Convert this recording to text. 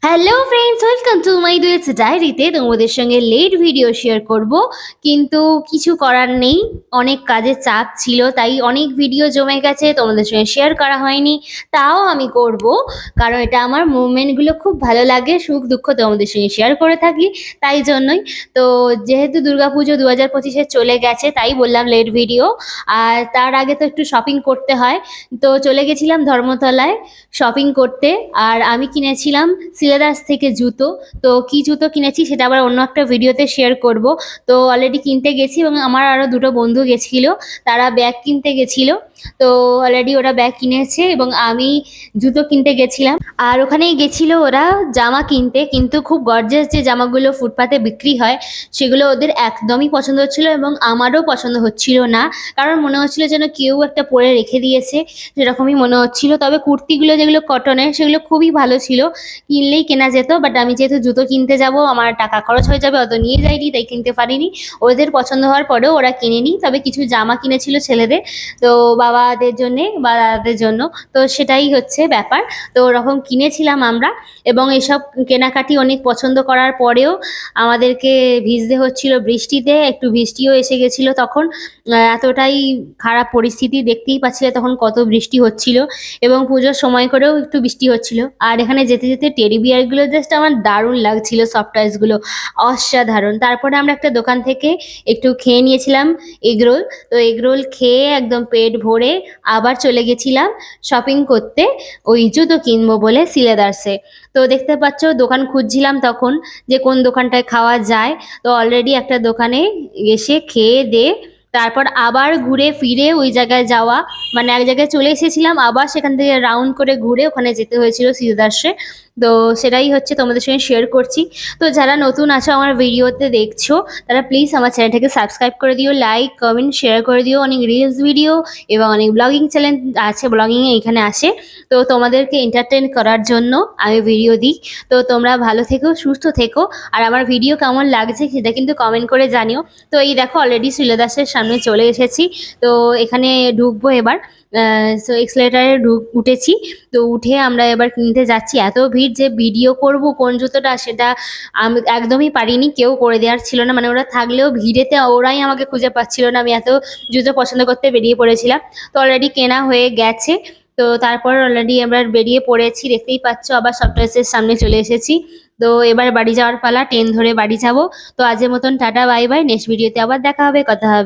Hello friends, welcome to my duets ডায়েরিতে তোমাদের সঙ্গে লেট ভিডিও শেয়ার করব। কিন্তু কিছু করার নেই, অনেক কাজের চাপ ছিল, তাই অনেক ভিডিও জমে গেছে, তোমাদের সঙ্গে শেয়ার করা হয়নি। তাও আমি করব, কারণ এটা আমার মুভমেন্টগুলো খুব ভালো লাগে, সুখ দুঃখ তোমাদের সঙ্গে শেয়ার করে থাকি, তাই জন্যই। তো যেহেতু দুর্গাপুজো 2025-এ চলে গেছে, তাই বললাম লেট ভিডিও। আর তার আগে তো একটু শপিং করতে হয়, তো চলে গেছিলাম ধর্মতলায় শপিং করতে। আর আমি কিনেছিলাম সিলেদার্স থেকে জুতো। তো কি জুতো কিনেছি সেটা আবার অন্য একটা ভিডিওতে শেয়ার করব। তো অলরেডি কিনতে গেছি এবং আমার আরও দুটো বন্ধু গেছিলো, তারা ব্যাগ কিনতে গেছিলো। তো অলরেডি ওরা ব্যাগ কিনেছে এবং আমি জুতো কিনতে গেছিলাম। আর ওখানেই গেছিল ওরা জামা কিনতে, কিন্তু খুব গর্জাস যে জামাগুলো ফুটপাতে বিক্রি হয় সেগুলো ওদের একদমই পছন্দ হচ্ছিল এবং আমারও পছন্দ হচ্ছিল না, কারণ মনে হচ্ছিল যেন কেউ একটা পরে রেখে দিয়েছে, সেরকমই মনে হচ্ছিল। তবে কুর্তিগুলো যেগুলো কটনের সেগুলো খুবই ভালো ছিল, কিনলেই কেনা যেত। বাট আমি যেহেতু জুতো কিনতে যাব, আমার টাকা খরচ হয়ে যাবে, অত নিয়ে যাইনি, তাই কিনতে পারিনি। ওদের পছন্দ হওয়ার পরেও ওরা কিনেনি, তবে কিছু জামা কিনেছিল ছেলেদের, তো বাবাদের জন্যে বা দাদাদের জন্য। তো সেটাই হচ্ছে ব্যাপার। তো ওরকম কিনেছিলাম আমরা, এবং এসব কেনাকাটি অনেক পছন্দ করার পরেও আমাদেরকে ভিজতে হচ্ছিল বৃষ্টিতে, একটু বৃষ্টিও এসে গেছিলো তখন। এতটাই খারাপ পরিস্থিতি, দেখতেই পাচ্ছিলে তখন কত বৃষ্টি হচ্ছিল, এবং পুজোর সময় করেও একটু বৃষ্টি হচ্ছিল। আর এখানে যেতে যেতে টেডি বিয়ারগুলো জাস্ট আমার দারুণ লাগছিল, সফট টয়েসগুলো অসাধারণ। তারপরে আমরা একটা দোকান থেকে একটু খেয়ে নিয়েছিলাম এগরোল। তো এগরোল খেয়ে একদম পেট ভরে আবার চলে গেছিলাম শপিং করতে, ওই জুতো কিনবো বলে সিলেদার্সে। তো দেখতে পাচ্ছ দোকান খুঁজছিলাম তখন যে কোন দোকানটায় খাওয়া যায়। তো অলরেডি একটা দোকানে এসে খেয়ে দিয়ে তারপর আবার ঘুরে ফিরে ওই জায়গায় যাওয়া, মানে এক জায়গায় চলে এসেছিলাম, আবার সেখান থেকে রাউন্ড করে ঘুরে ওখানে যেতে হয়েছিল সিলেদার্সে। তো সেটাই হচ্ছে তোমাদের সঙ্গে শেয়ার করছি। তো যারা নতুন আছো আমার ভিডিওতে দেখছো, তারা প্লিজ আমার চ্যানেলটাকে সাবস্ক্রাইব করে দিও, লাইক কমেন্ট শেয়ার করে দিও। অনেক রিলস ভিডিও এবং অনেক ব্লগিং চ্যানেল আছে, ব্লগিংয়ে এখানে আসে। তো তোমাদেরকে এন্টারটেন করার জন্য আমি ভিডিও দিই। তো তোমরা ভালো থেকো, সুস্থ থেকো, আর আমার ভিডিও কেমন লাগছে সেটা কিন্তু কমেন্ট করে জানিও। তো এই দেখো অলরেডি শ্রীলেদার্সের সামনে চলে এসেছি। তো এখানে ঢুকবো এবার। সো এক্সেলেটারে উঠেছি। তো উঠে আমরা এবার কিনতে যাচ্ছি। এত ভিড় যে ভিডিও করব কোন জুতোটা সেটা আমি একদমই পারিনি, কেউ করে দেওয়ার ছিল না, মানে ওরা থাকলেও ভিড়েতে ওরাই আমাকে খুঁজে পাচ্ছিল না, আমি এত জুতো পছন্দ করতে বেরিয়ে পড়েছিলাম। তো অলরেডি কেনা হয়ে গেছে। তো তারপর অলরেডি আমরা বেরিয়ে পড়েছি, দেখতেই পাচ্ছ আবার সফটওয়্যার্সের সামনে চলে এসেছি। তো এবার বাড়ি যাওয়ার পালা, ট্রেন ধরে বাড়ি যাব। তো আজের মতন টাটা বাই বাই, নেক্সট ভিডিওতে আবার দেখা হবে, কথা হবে।